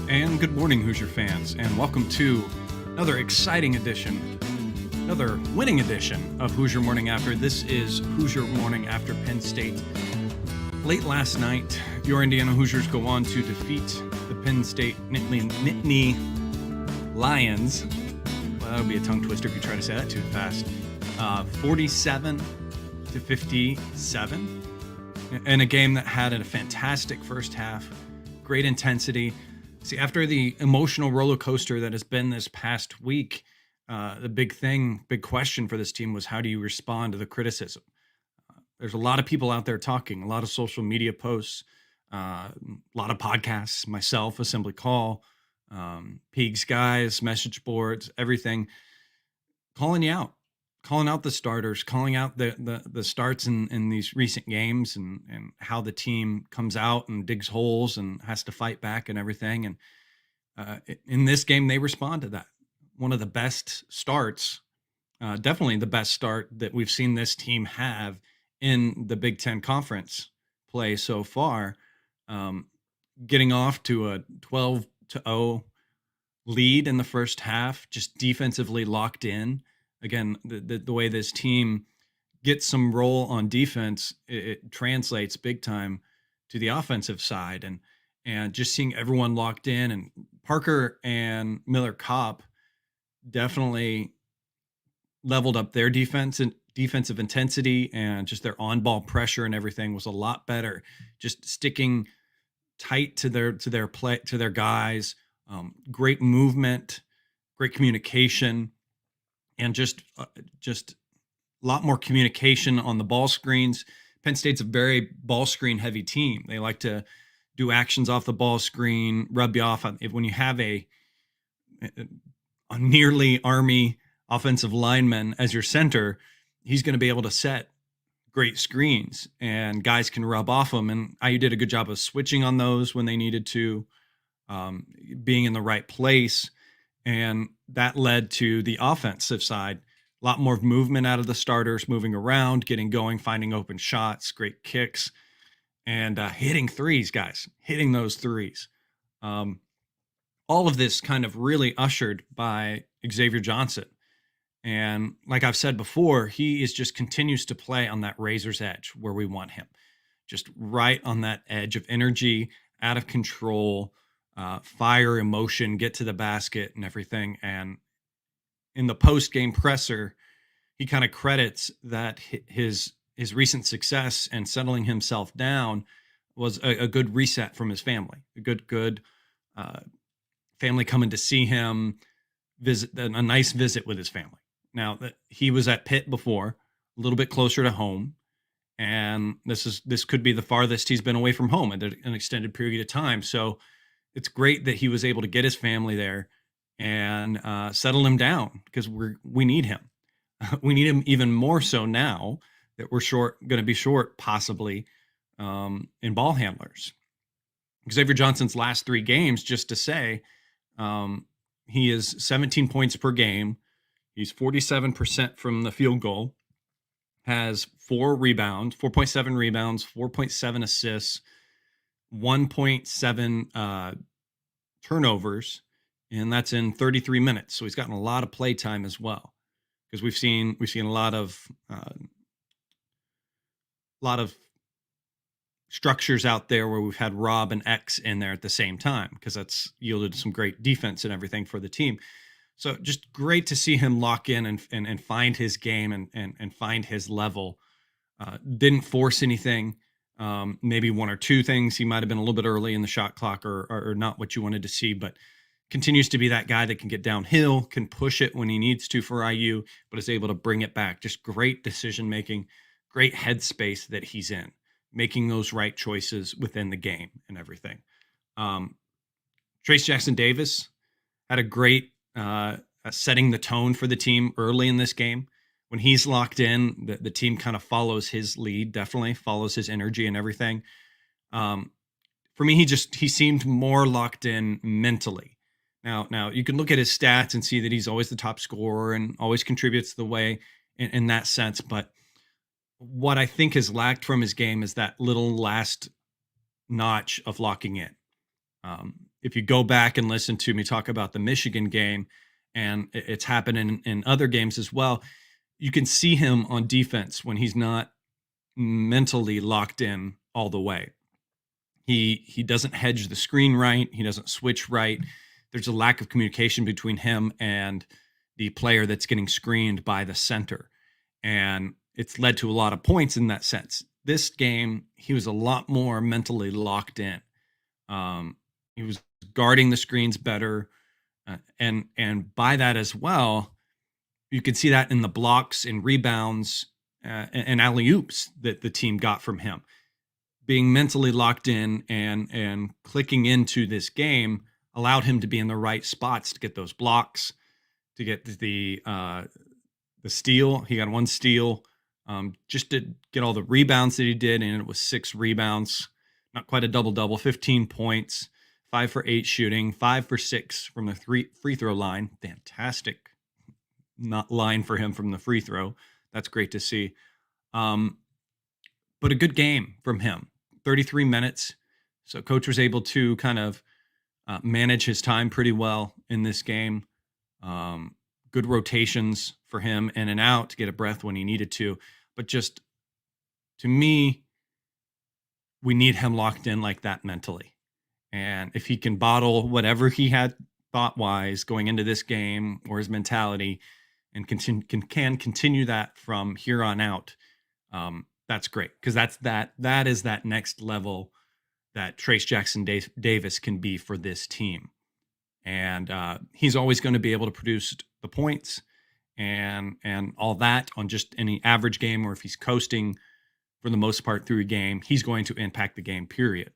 And good morning, Hoosier fans, and welcome to another exciting edition, another winning edition of Hoosier Morning After. This is Hoosier Morning After Penn State. Late last night, your Indiana Hoosiers go on to defeat the Penn State Nittany Lions. Well, that would be a tongue twister if you try to say that too fast. 47-57, in a game that had a fantastic first half, great intensity. See, after the emotional roller coaster that has been this past week, the big question for this team was, how do you respond to the criticism? There's a lot of people out there talking, a lot of social media posts, a lot of podcasts, myself, Assembly Call, Peaks guys, message boards, everything, calling you out, calling out the starters, calling out the starts in these recent games, and how the team comes out and digs holes and has to fight back and everything. And in this game, they respond to that. One of the best starts, definitely the best start that we've seen this team have in the Big Ten Conference play so far. Getting off to a 12-0 lead in the first half, just defensively locked in. Again, the way this team gets some role on defense, it translates big time to the offensive side, and just seeing everyone locked in. And Parker and Miller Kopp definitely leveled up their defense and defensive intensity, and just their on-ball pressure and everything was a lot better. Just sticking tight to their play, to their guys. Great movement, great communication, and just a lot more communication on the ball screens. Penn State's a very ball screen heavy team. They like to do actions off the ball screen, rub you off. When you have a nearly Army offensive lineman as your center, he's going to be able to set great screens, and guys can rub off them. And IU did a good job of switching on those when they needed to, being in the right place. And that led to the offensive side, a lot more movement out of the starters, moving around, getting going, finding open shots, great kicks, and hitting threes, guys, hitting those threes. All of this kind of really ushered by Xavier Johnson. And like I've said before, he just continues to play on that razor's edge where we want him, just right on that edge of energy, out of control, fire, emotion, get to the basket and everything. And in the post-game presser, he kind of credits that his recent success and settling himself down was a good reset from his family, a good family coming to see him, a nice visit with his family. Now, that he was at Pitt before, a little bit closer to home, and this could be the farthest he's been away from home in an extended period of time. So it's great that he was able to get his family there and settle him down, because we need him. We need him even more so now that we're going to be short possibly in ball handlers. Xavier Johnson's last 3 games, just to say, he is 17 points per game. He's 47% from the field goal, has 4.7 rebounds, 4.7 assists, 1.7 turnovers, and that's in 33 minutes. So he's gotten a lot of play time as well, because we've seen a lot of structures out there where we've had Rob and X in there at the same time, because that's yielded some great defense and everything for the team. So just great to see him lock in and find his game and find his level. Didn't force anything. Maybe 1 or 2 things. He might have been a little bit early in the shot clock or not what you wanted to see, but continues to be that guy that can get downhill, can push it when he needs to for IU, but is able to bring it back. Just great decision-making, great headspace that he's in, making those right choices within the game and everything. Trace Jackson Davis had a great setting the tone for the team early in this game. When he's locked in, the team kind of follows his lead, definitely follows his energy and everything. For me, he seemed more locked in mentally. Now you can look at his stats and see that he's always the top scorer and always contributes the way in that sense. But what I think has lacked from his game is that little last notch of locking in. if you go back and listen to me talk about the Michigan game, and it's happened in other games as well, you can see him on defense when he's not mentally locked in all the way. He doesn't hedge the screen right. He doesn't switch right. There's a lack of communication between him and the player that's getting screened by the center. And it's led to a lot of points in that sense. This game, he was a lot more mentally locked in. He was guarding the screens better. And by that as well, you can see that in the blocks and rebounds and alley-oops that the team got from him. Being mentally locked in and clicking into this game allowed him to be in the right spots to get those blocks, to get the steal. He got one steal, just to get all the rebounds that he did, and it was 6 rebounds, not quite a double-double, 15 points, 5 for 8 shooting, 5 for 6 from the free throw line. Fantastic not line for him from the free throw. That's great to see. But a good game from him. 33 minutes. So coach was able to kind of manage his time pretty well in this game. Good rotations for him in and out to get a breath when he needed to. But just, to me, we need him locked in like that mentally. And if he can bottle whatever he had thought-wise going into this game, or his mentality, and can continue that from here on out, that's great, because that is that next level that Trace Jackson Davis can be for this team. And he's always going to be able to produce the points and all that on just any average game, or if he's coasting for the most part through a game, he's going to impact the game, period.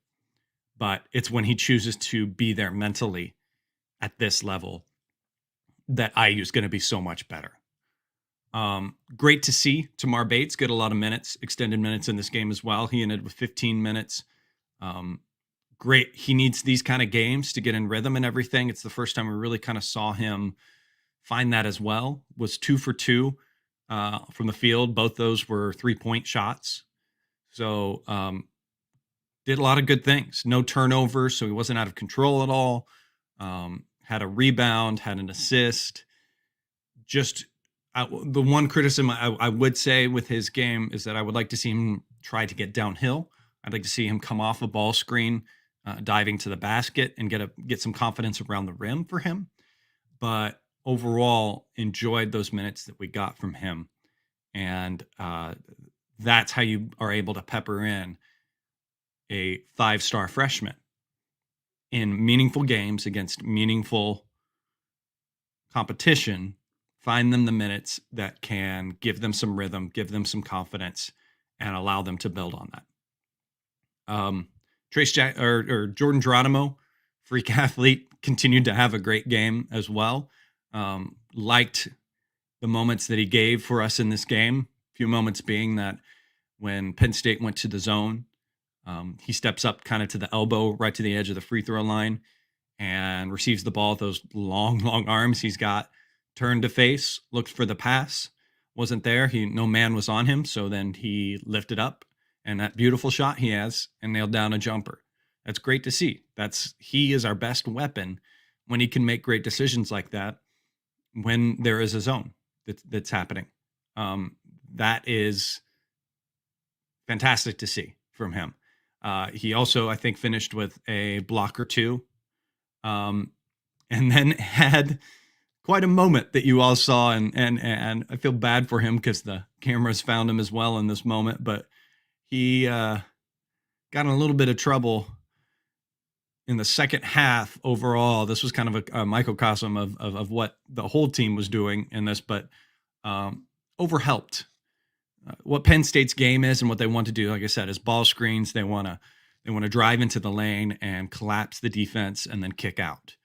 But it's when he chooses to be there mentally at this level that IU is going to be so much better. Great to see Tamar Bates get a lot of minutes, extended minutes in this game as well. He ended with 15 minutes. Great. He needs these kind of games to get in rhythm and everything. It's the first time we really kind of saw him find that as well. Was 2 for 2 from the field. Both those were 3-point shots. So did a lot of good things. No turnovers, so he wasn't out of control at all. Had a rebound, had an assist. Just the one criticism I would say with his game is that I would like to see him try to get downhill. I'd like to see him come off a ball screen, diving to the basket, and get some confidence around the rim for him. But overall, enjoyed those minutes that we got from him. And that's how you are able to pepper in a 5-star freshman in meaningful games against meaningful competition. Find them the minutes that can give them some rhythm, give them some confidence, and allow them to build on that. Jordan Geronimo, freak athlete, continued to have a great game as well. Liked the moments that he gave for us in this game. A few moments being that when Penn State went to the zone, he steps up kind of to the elbow, right to the edge of the free throw line, and receives the ball with those long arms he's got. Turned to face, looked for the pass, wasn't there. No man was on him, so then he lifted up, and that beautiful shot he has, and nailed down a jumper. That's great to see. He is our best weapon when he can make great decisions like that when there is a zone that's happening. That is fantastic to see from him. He also, I think, finished with a block or two, and then had quite a moment that you all saw, and I feel bad for him because the cameras found him as well in this moment, but he got in a little bit of trouble in the second half overall. This was kind of a microcosm of what the whole team was doing in this, but overhelped. What Penn State's game is and what they want to do, like I said, is ball screens. They want to drive into the lane and collapse the defense and then kick out.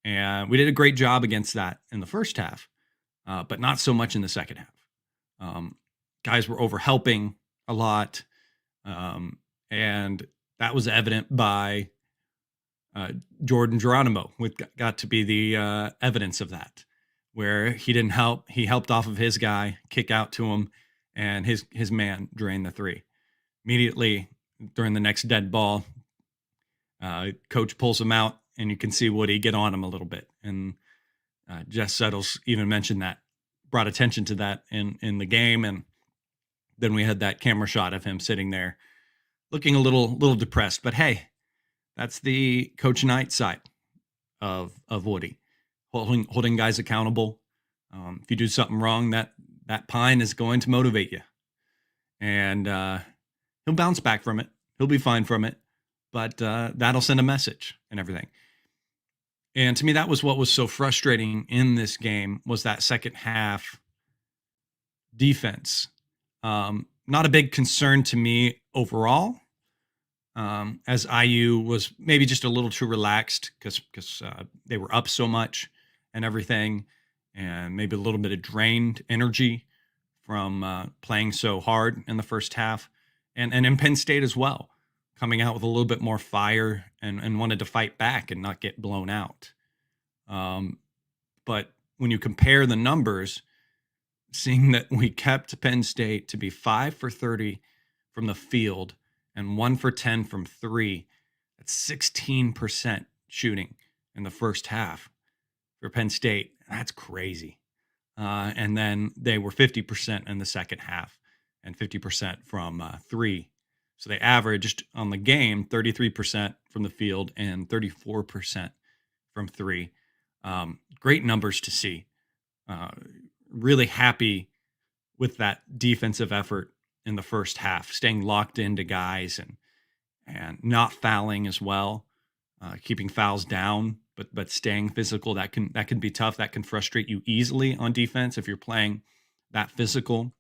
And we did a great job against that in the first half, but not so much in the second half. Guys were overhelping a lot, and that was evident by Jordan Geronimo. Got to be the evidence of that, where he didn't help. He helped off of his guy, kick out to him, and his man drained the three. Immediately during the next dead ball, coach pulls him out and you can see Woody get on him a little bit. And Jess Settles even mentioned that, brought attention to that in the game. And then we had that camera shot of him sitting there looking a little depressed. But hey, that's the Coach Knight side of Woody, holding guys accountable. If you do something wrong, that pine is going to motivate you, and he'll bounce back from it. He'll be fine from it, but that'll send a message and everything. And to me, that was what was so frustrating in this game, was that second half defense. Not a big concern to me overall, as IU was maybe just a little too relaxed because they were up so much and everything, and maybe a little bit of drained energy from playing so hard in the first half, and in Penn State as well, coming out with a little bit more fire and wanted to fight back and not get blown out. But when you compare the numbers, seeing that we kept Penn State to be 5 for 30 from the field and 1 for 10 from three, that's 16% shooting in the first half for Penn State. That's crazy. And then they were 50% in the second half and 50% from three. So they averaged on the game 33% from the field and 34% from three. Great numbers to see. Really happy with that defensive effort in the first half, staying locked into guys and not fouling as well, keeping fouls down, but staying physical. That can be tough. That can frustrate you easily on defense if you're playing that physical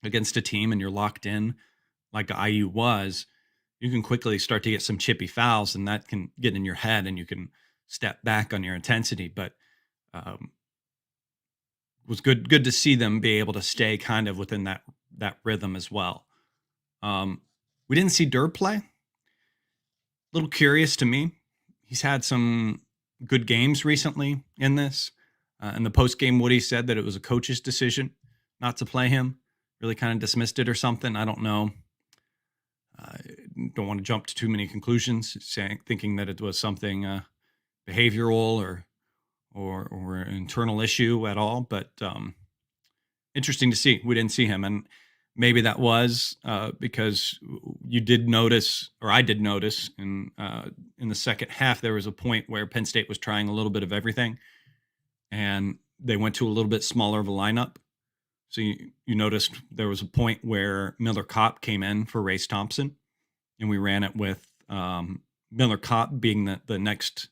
against a team and you're locked in like IU was. You can quickly start to get some chippy fouls, and that can get in your head, and you can step back on your intensity. But was good to see them be able to stay kind of within that rhythm as well. We didn't see Durr play. A little curious to me. He's had some good games recently in this. In the post-game, Woody said that it was a coach's decision not to play him. Really kind of dismissed it or something. I don't know. Don't want to jump to too many conclusions, thinking that it was something behavioral or an internal issue at all. But interesting to see. We didn't see him, and maybe that was because you did notice, or I did notice, in the second half there was a point where Penn State was trying a little bit of everything, and they went to a little bit smaller of a lineup. So you noticed there was a point where Miller Kopp came in for Race Thompson, and we ran it with Miller Kopp being the next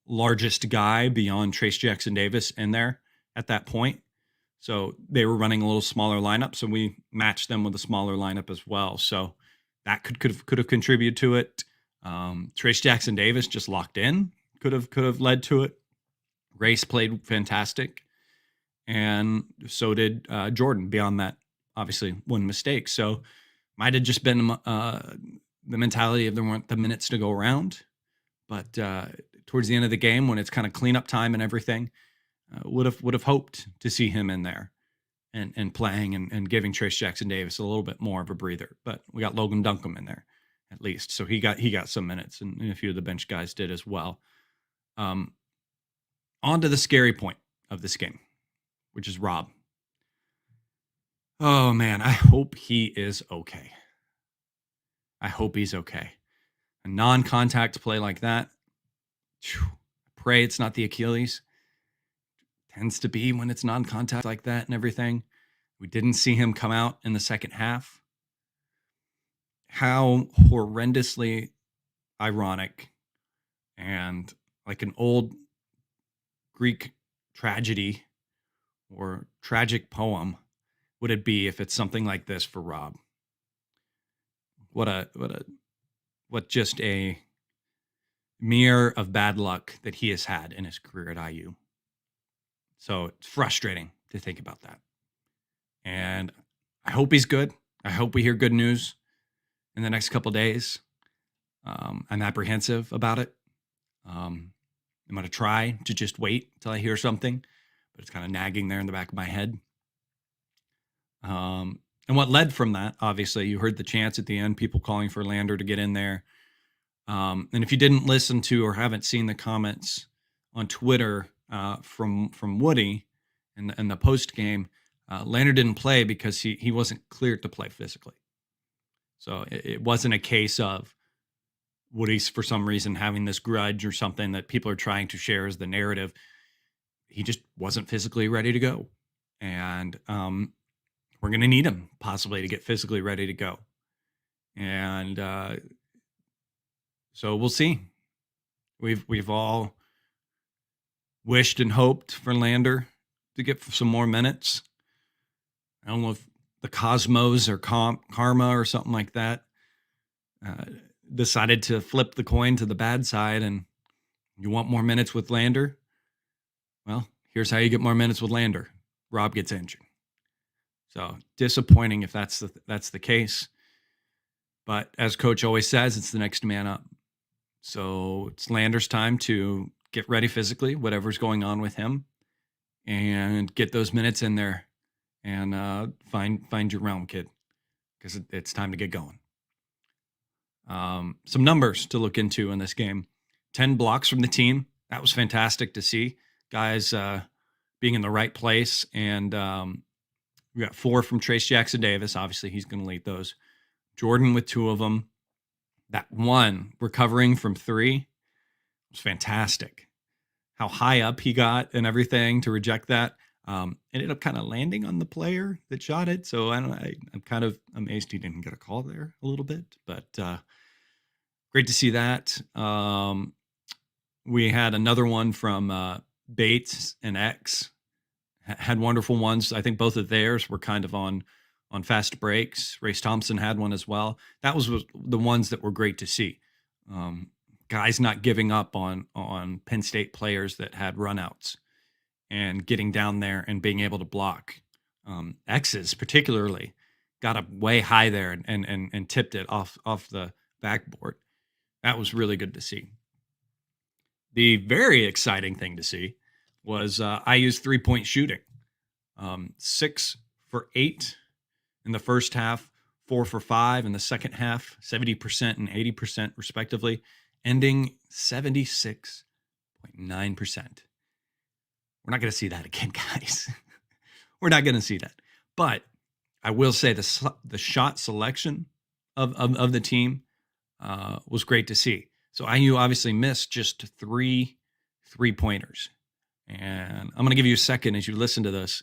largest guy beyond Trace Jackson Davis in there at that point. So they were running a little smaller lineup, so we matched them with a smaller lineup as well. So that could have contributed to it. Trace Jackson Davis just locked in, could have led to it. Race played fantastic, and so did Jordan. Beyond that, obviously one mistake. So might have just been the mentality of there weren't the minutes to go around. But towards the end of the game, when it's kind of cleanup time and everything, would have hoped to see him in there and playing and giving Trace Jackson Davis a little bit more of a breather. But we got Logan Duncombe in there at least, so he got some minutes, and a few of the bench guys did as well. On to the scary point of this game, which is Rob. Oh man, I hope he is okay. I hope he's okay. A non-contact play like that, pray it's not the Achilles. Tends to be when it's non-contact like that and everything. We didn't see him come out in the second half. How horrendously ironic and like an old Greek tragedy or tragic poem would it be if it's something like this for Rob? What just a mirror of bad luck that he has had in his career at IU. So it's frustrating to think about that. And I hope he's good. I hope we hear good news in the next couple of days. I'm apprehensive about it. I'm going to try to just wait until I hear something, but it's kind of nagging there in the back of my head. And what led from that, obviously, you heard the chants at the end, people calling for Lander to get in there. And if you didn't listen to or haven't seen the comments on Twitter from Woody in the post game, Lander didn't play because he wasn't cleared to play physically. So it wasn't a case of Woody's for some reason having this grudge or something that people are trying to share as the narrative. He just wasn't physically ready to go. And we're going to need him possibly to get physically ready to go. And so we'll see. We've all wished and hoped for Lander to get some more minutes. I don't know if the Cosmos or Karma or something like that decided to flip the coin to the bad side, and you want more minutes with Lander? Well, here's how you get more minutes with Lander. Rob gets injured. So disappointing if that's the case. But as coach always says, it's the next man up. So it's Lander's time to get ready physically, whatever's going on with him, and get those minutes in there and find your realm, kid, because it's time to get going. Some numbers to look into in this game. 10 blocks from the team. That was fantastic to see. Guys being in the right place. And we got 4 from Trace Jackson Davis. Obviously, he's going to lead those. Jordan with 2 of them. That one recovering from 3 was fantastic. How high up he got and everything to reject that. Ended up kind of landing on the player that shot it. So I'm kind of amazed he didn't get a call there a little bit. But great to see that. We had another one from Bates and X. Had wonderful ones. I think both of theirs were kind of on fast breaks. Race Thompson had one as well. That was the ones that were great to see. Guys not giving up on Penn State players that had runouts and getting down there and being able to block. X's particularly got up way high there and tipped it off the backboard. That was really good to see. The very exciting thing to see was IU's 3-point shooting. 6 for 8 in the first half, 4 for 5 in the second half, 70% and 80% respectively, ending 76.9%. We're not going to see that again, guys. We're not going to see that. But I will say the shot selection of the team was great to see. So IU obviously missed just 3 3-pointers. And I'm going to give you a second as you listen to this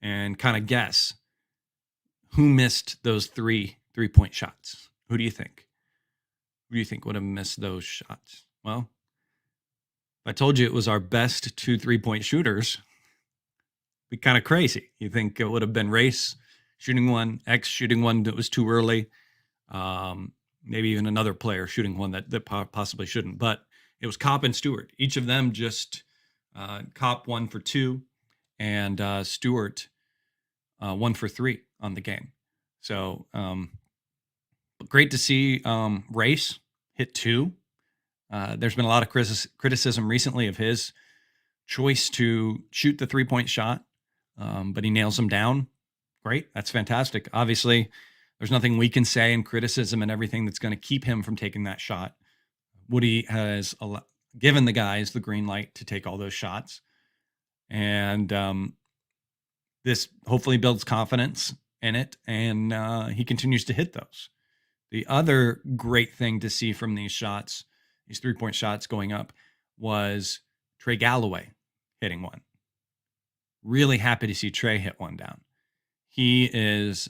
and kind of guess who missed those 3 3-point shots. Who do you think? Who do you think would have missed those shots? Well, if I told you it was our best 2 3-point shooters, it'd be kind of crazy. You think it would have been Race shooting one, X shooting one that was too early, maybe even another player shooting one that possibly shouldn't. But it was Kopp and Stewart. Each of them just Kopp 1 for 2 and Stewart 1 for 3 on the game. So great to see Race hit 2. There's been a lot of criticism recently of his choice to shoot the 3-point shot, but he nails them down. Great. That's fantastic. Obviously, there's nothing we can say in criticism and everything that's going to keep him from taking that shot. Woody has given the guys the green light to take all those shots. And this hopefully builds confidence in it, and he continues to hit those. The other great thing to see from these shots, these 3-point shots going up, was Trey Galloway hitting one. Really happy to see Trey hit one down. He is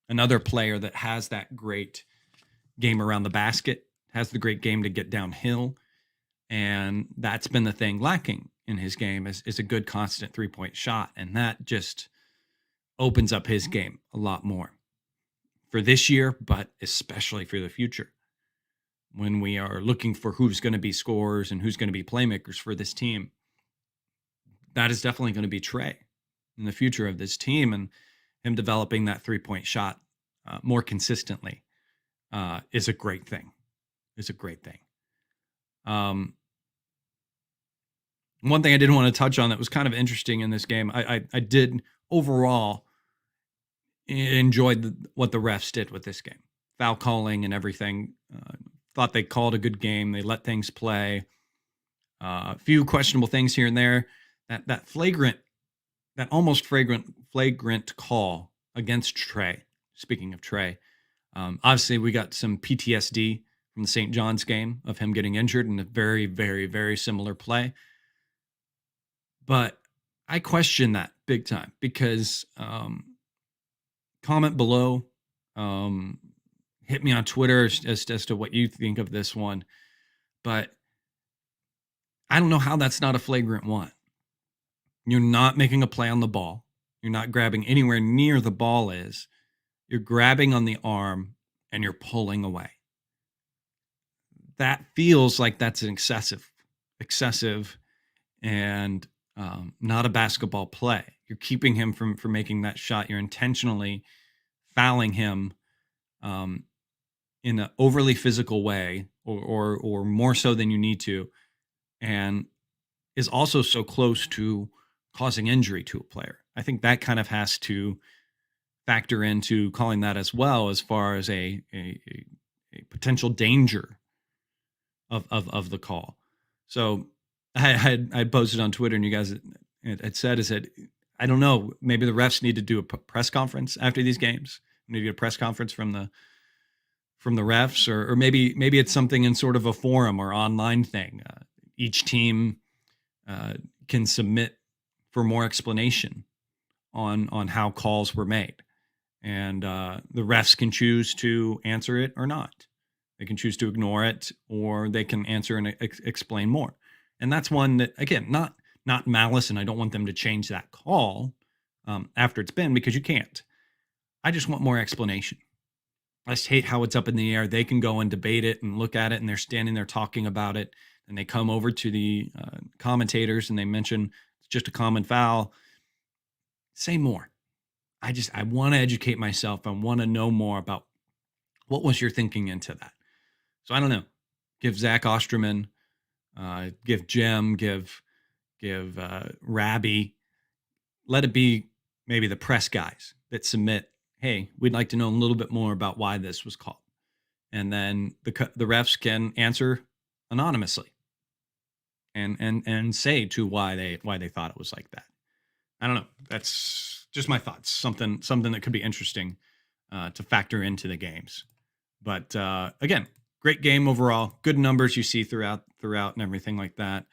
another player that has that great game around the basket, has the great game to get downhill, and that's been the thing lacking in his game is a good constant 3-point shot, and that just opens up his game a lot more for this year, but especially for the future. When we are looking for who's going to be scorers and who's going to be playmakers for this team, that is definitely going to be Trey in the future of this team, and him developing that 3-point shot more consistently is a great thing. It's a great thing. One thing I did want to touch on that was kind of interesting in this game, I did overall enjoy what the refs did with this game. Foul calling and everything. thought they called a good game. They let things play. A few questionable things here and there. That almost flagrant call against Trey. Speaking of Trey, obviously we got some PTSD from the St. John's game of him getting injured in a very, very, very similar play. But I question that big time because comment below, hit me on Twitter as to what you think of this one. But I don't know how that's not a flagrant one. You're not making a play on the ball. You're not grabbing anywhere near the ball is. You're grabbing on the arm and you're pulling away. That feels like that's an excessive and not a basketball play. You're keeping him from making that shot. You're intentionally fouling him in an overly physical way or more so than you need to, and is also so close to causing injury to a player. I think that kind of has to factor into calling that as well, as far as a potential danger of the call. So I posted on Twitter, and you guys had said, is that I don't know, maybe the refs need to do a press conference after these games, maybe a press conference from the refs, or maybe it's something in sort of a forum or online thing. Each team can submit for more explanation on how calls were made, and the refs can choose to answer it or not. They can choose to ignore it, or they can answer and explain more. And that's one that, again, not malice, and I don't want them to change that call after it's been, because you can't. I just want more explanation. I just hate how it's up in the air. They can go and debate it and look at it, and they're standing there talking about it, and they come over to the commentators and they mention it's just a common foul. Say more. I want to educate myself. I want to know more about what was your thinking into that. So I don't know. Give Zach Osterman, give Jim, give Rabbi. Let it be maybe the press guys that submit, hey, we'd like to know a little bit more about why this was called. And then the refs can answer anonymously and say to why they thought it was like that. I don't know. That's just my thoughts. Something that could be interesting to factor into the games. But again, great game overall. Good numbers you see throughout and everything like that.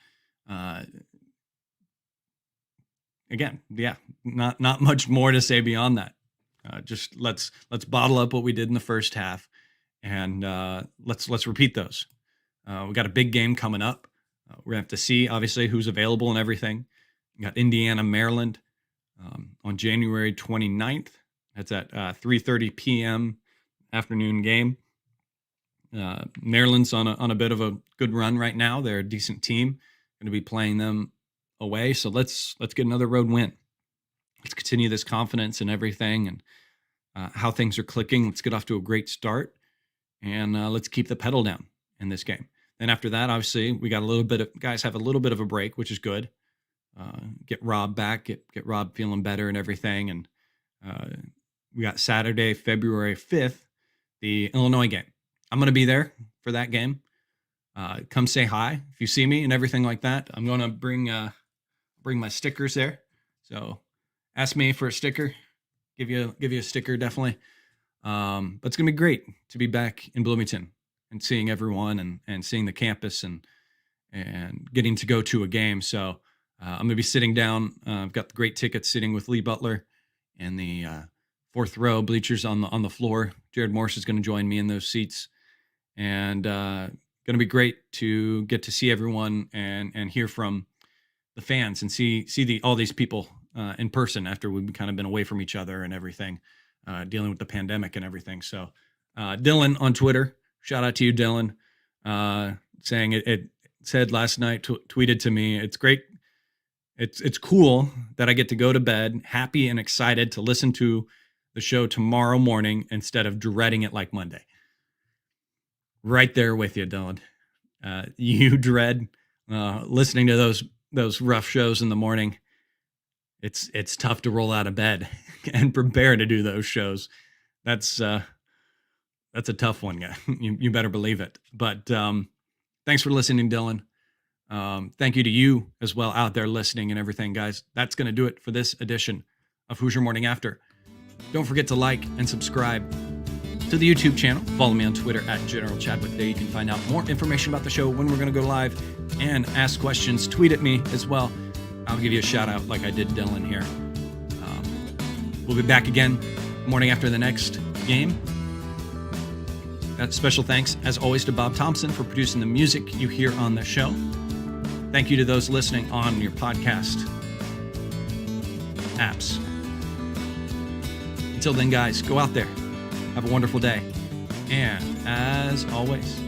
Again, yeah, not much more to say beyond that. Just let's bottle up what we did in the first half, and let's repeat those. We got a big game coming up. We're gonna have to see, obviously, who's available and everything. We got Indiana, Maryland on January 29th. That's at 3:30 p.m. afternoon game. Maryland's on a bit of a good run right now. They're a decent team. Going to be playing them away, so let's get another road win. Let's continue this confidence and everything, and how things are clicking. Let's get off to a great start, and let's keep the pedal down in this game. Then after that, obviously, we got guys have a little bit of a break, which is good. Get Rob back, get Rob feeling better and everything, and we got Saturday, February 5th, the Illinois game. I'm going to be there for that game. Come say hi if you see me and everything like that. I'm going to bring my stickers there. So ask me for a sticker. Give you a sticker, definitely. But it's going to be great to be back in Bloomington and seeing everyone and seeing the campus and getting to go to a game. So I'm going to be sitting down. I've got the great tickets, sitting with Lee Butler and the fourth row bleachers on the floor. Jared Morse is going to join me in those seats, and going to be great to get to see everyone and hear from the fans and see all these people in person after we've kind of been away from each other and everything, dealing with the pandemic and everything. So Dylan on Twitter, shout out to you, Dylan, saying it said last night, tweeted to me, it's great. It's cool that I get to go to bed happy and excited to listen to the show tomorrow morning instead of dreading it like Monday. Right there with you, Dylan. You dread listening to those rough shows in the morning. It's tough to roll out of bed and prepare to do those shows. That's That's a tough one, guy. You better believe it. But thanks for listening, Dylan. Thank you to you as well out there listening and everything, guys. That's going to do it for this edition of Hoosier Morning After. Don't forget to like and subscribe to the YouTube channel. Follow me on Twitter at General Chadwick. There you can find out more information about the show, when we're going to go live, and ask questions. Tweet at me as well. I'll give you a shout out like I did Dylan here. We'll be back again morning after the next game. Special thanks, as always, to Bob Thompson for producing the music you hear on the show. Thank you to those listening on your podcast apps. Until then, guys, go out there. Have a wonderful day. And as always,